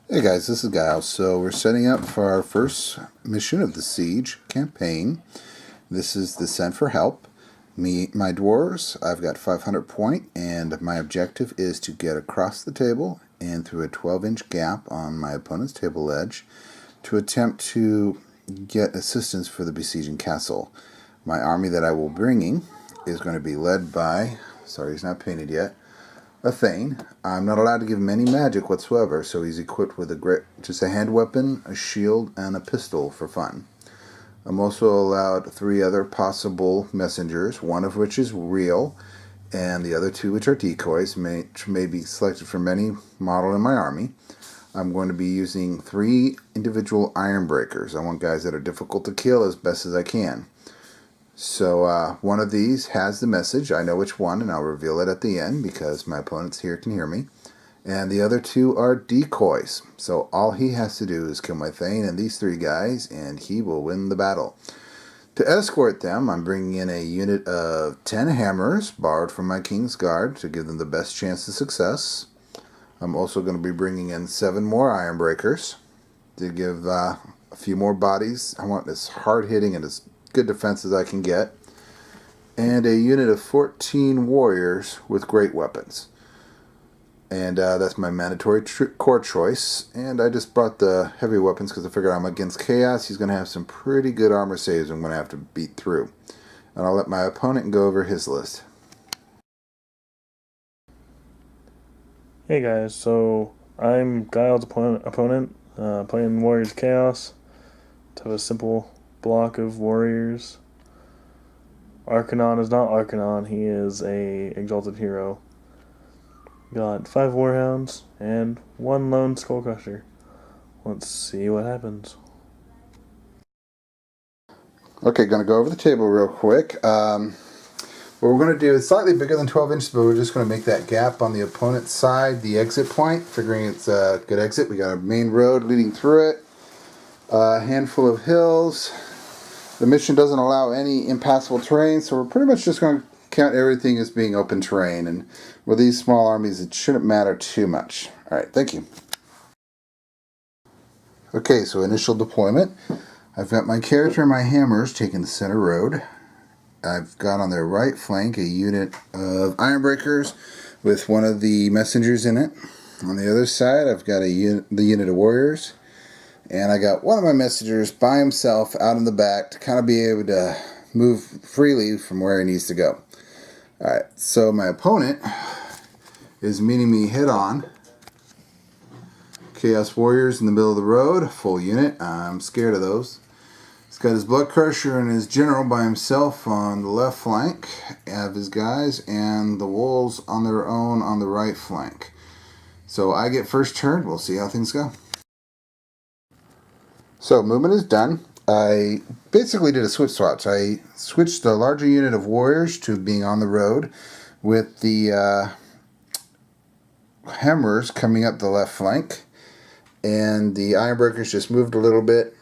Hey guys, this is Guile. So we're setting up for our first mission of the Siege campaign. This is the Send for Help. My dwarves, I've got 500 point, and my objective is to get across the table and through a 12-inch gap on my opponent's table edge to attempt to get assistance for the besieging castle. My army that I will be bringing is going to be led by, sorry he's not painted yet, a Thane. I'm not allowed to give him any magic whatsoever, so he's equipped with just a hand weapon, a shield, and a pistol for fun. I'm also allowed 3 other possible messengers, one of which is real, and the other 2 which are decoys, may be selected from any model in my army. I'm going to be using 3 individual iron breakers. I want guys that are difficult to kill as best as I can. So one of these has the message. I know which one, and I'll reveal it at the end because my opponents here can hear me. And the other 2 are decoys. So all he has to do is kill my Thane and these 3 guys, and he will win the battle. To escort them, I'm bringing in a unit of 10 hammers, borrowed from my King's Guard, to give them the best chance of success. I'm also going to be bringing in 7 more iron breakers to give a few more bodies. I want as hard-hitting and as good defense as I can get, and a unit of 14 warriors with great weapons. And that's my mandatory core choice. And I just brought the heavy weapons because I figured I'm against Chaos. He's going to have some pretty good armor saves I'm going to have to beat through. And I'll let my opponent go over his list. Hey guys, so I'm Guile's opponent, playing Warriors Chaos. To have a simple block of warriors. Arcanon is not Arcanon, he is a exalted hero. Got 5 warhounds and 1 lone skullcrusher. Let's see what happens. Okay, going to go over the table real quick. What we're going to do is slightly bigger than 12 inches, but we're just going to make that gap on the opponent's side the exit point, figuring it's a good exit. We got a main road leading through it, a handful of hills. The mission doesn't allow any impassable terrain, so we're pretty much just going to count everything as being open terrain. And with these small armies, it shouldn't matter too much. Alright, thank you. Okay, so initial deployment. I've got my character and my hammers taking the center road. I've got on their right flank a unit of iron breakers with one of the messengers in it. On the other side, I've got the unit of warriors. And I got one of my messengers by himself out in the back to kind of be able to move freely from where he needs to go. Alright, so my opponent is meeting me head on. Chaos Warriors in the middle of the road, full unit. I'm scared of those. He's got his Blood Crusher and his general by himself on the left flank of his guys, and the wolves on their own on the right flank. So I get first turn. We'll see how things go. So movement is done. I basically did a switch swap. So I switched the larger unit of warriors to being on the road with the hammers coming up the left flank. And the ironbreakers just moved a little bit.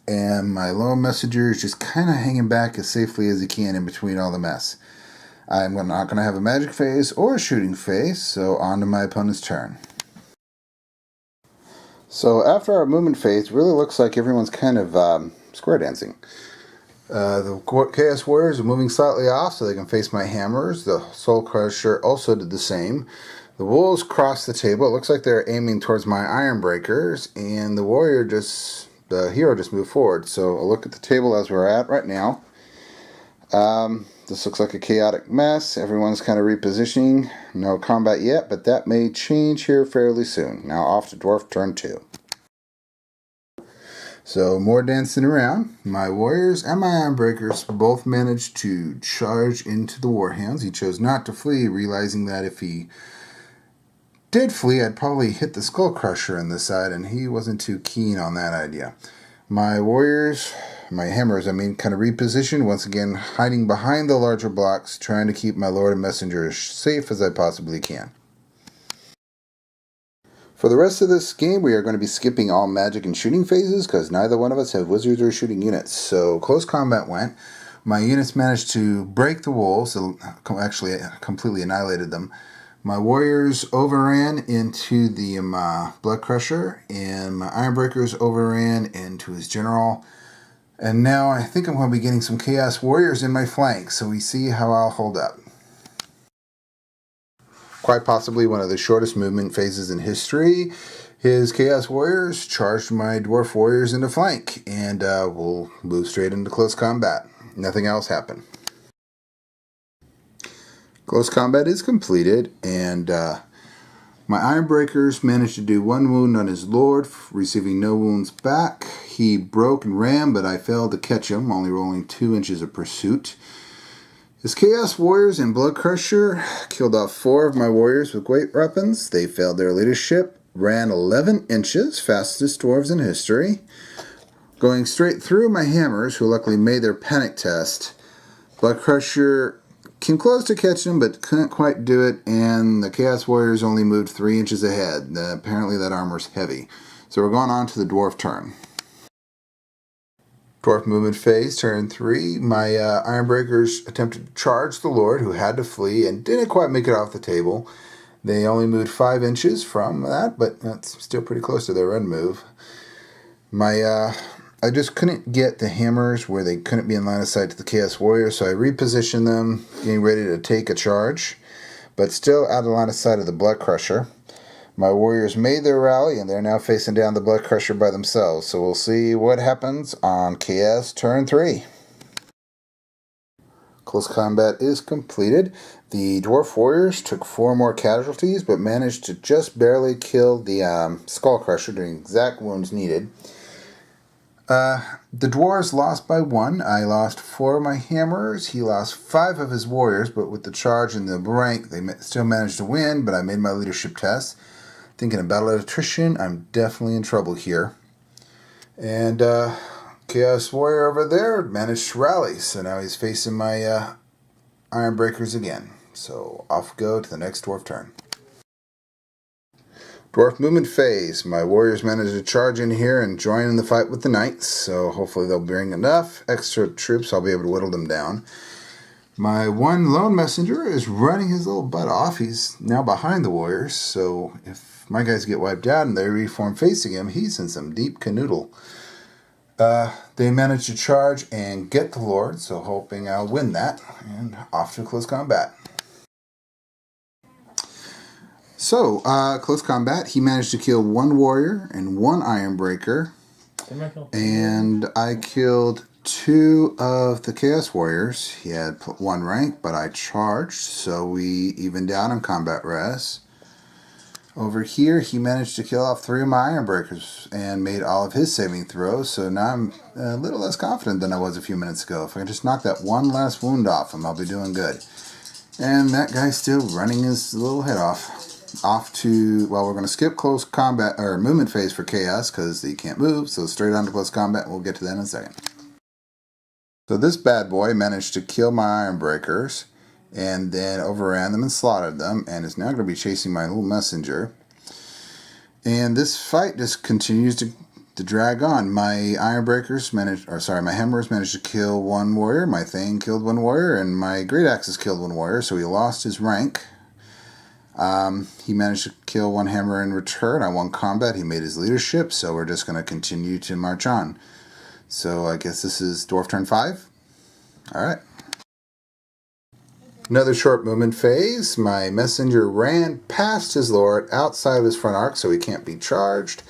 And my lone messenger is just kind of hanging back as safely as he can in between all the mess. I'm not going to have a magic phase or a shooting phase, so on to my opponent's turn. So after our movement phase, it really looks like everyone's kind of square dancing. The Chaos Warriors are moving slightly off so they can face my hammers. The Soul Crusher also did the same. The Wolves crossed the table. It looks like they're aiming towards my Iron Breakers, and the hero just moved forward. So a look at the table as we're at right now. This looks like a chaotic mess. Everyone's kind of repositioning. No combat yet, but that may change here fairly soon. Now off to Dwarf turn 2. So more dancing around. My warriors and my ironbreakers both managed to charge into the warhounds. He chose not to flee, realizing that if he did flee, I'd probably hit the skull crusher on this side, and he wasn't too keen on that idea. My warriors, my hammers, kind of repositioned, once again hiding behind the larger blocks, trying to keep my lord and messenger as safe as I possibly can. For the rest of this game, we are going to be skipping all magic and shooting phases because neither one of us have wizards or shooting units. So close combat went. My units managed to break the wolves, actually completely annihilated them. My warriors overran into the Blood Crusher, and my Ironbreakers overran into his general. And now I think I'm going to be getting some Chaos Warriors in my flank, so we see how I'll hold up. Quite possibly one of the shortest movement phases in history. His Chaos Warriors charged my Dwarf Warriors into flank, and we'll move straight into close combat. Nothing else happened. Close combat is completed, and my Ironbreakers managed to do 1 wound on his Lord, receiving no wounds back. He broke and ran, but I failed to catch him, only rolling 2 inches of pursuit. His Chaos Warriors and Blood Crusher killed off 4 of my warriors with great weapons. They failed their leadership, ran 11 inches, fastest dwarves in history, going straight through my hammers, who luckily made their panic test. Blood Crusher came close to catching him, but couldn't quite do it, and the Chaos Warriors only moved 3 inches ahead. Apparently that armor's heavy. So we're going on to the Dwarf turn. Dwarf movement phase, turn 3. My Ironbreakers attempted to charge the Lord, who had to flee, and didn't quite make it off the table. They only moved 5 inches from that, but that's still pretty close to their run move. I just couldn't get the hammers where they couldn't be in line of sight to the Chaos Warrior, so I repositioned them, getting ready to take a charge, but still out of line of sight of the Blood Crusher. My warriors made their rally, and they're now facing down the Blood Crusher by themselves, so we'll see what happens on Chaos turn 3. Close combat is completed. The Dwarf Warriors took 4 more casualties, but managed to just barely kill the Skull Crusher, doing exact wounds needed. The dwarves lost by 1. I lost 4 of my hammers. He lost 5 of his warriors, but with the charge and the rank, they still managed to win, but I made my leadership test. Thinking of battle attrition, I'm definitely in trouble here. And Chaos Warrior over there managed to rally, so now he's facing my Ironbreakers again. So off we go to the next dwarf turn. Dwarf movement phase. My warriors managed to charge in here and join in the fight with the knights, so hopefully they'll bring enough extra troops I'll be able to whittle them down. My one lone messenger is running his little butt off. He's now behind the warriors, so if my guys get wiped out and they reform facing him, he's in some deep canoodle. They managed to charge and get the Lord, so hoping I'll win that, and off to close combat. So, close combat, he managed to kill 1 warrior and 1 Ironbreaker, and I killed 2 of the Chaos Warriors. He had 1 rank, but I charged, so we evened out on combat res. Over here, he managed to kill off 3 of my Ironbreakers and made all of his saving throws, so now I'm a little less confident than I was a few minutes ago. If I can just knock that 1 last wound off him, I'll be doing good. And that guy's still running his little head off. Off to, well, we're going to skip close combat, or movement phase for Chaos, because he can't move, so straight on to close combat, we'll get to that in a second. So this bad boy managed to kill my Ironbreakers, and then overran them and slaughtered them, and is now going to be chasing my little messenger. And this fight just continues to drag on. My Ironbreakers managed, or sorry, my Hammers managed to kill 1 warrior, my Thane killed 1 warrior, and my Great Axes killed 1 warrior, so he lost his rank. He managed to kill 1 hammer in return. I won combat. He made his leadership, so we're just going to continue to march on. So I guess this is Dwarf turn 5. Alright. Another short movement phase. My messenger ran past his lord outside of his front arc, so he can't be charged,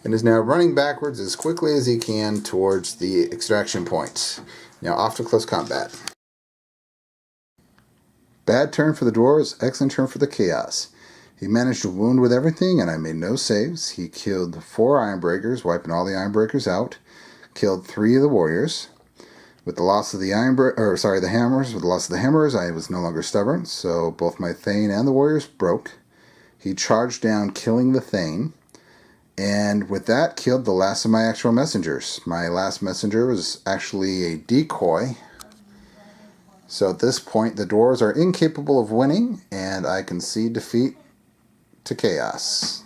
and is now running backwards as quickly as he can towards the extraction point. Now off to close combat. Bad turn for the dwarves, excellent turn for the Chaos. He managed to wound with everything, and I made no saves. He killed 4 Ironbreakers, wiping all the Ironbreakers out. Killed 3 of the warriors. With the loss of the hammers, with the loss of the hammers, I was no longer stubborn, so both my Thane and the warriors broke. He charged down, killing the Thane, and with that, killed the last of my actual messengers. My last messenger was actually a decoy. So at this point, the dwarves are incapable of winning, and I concede defeat to Chaos.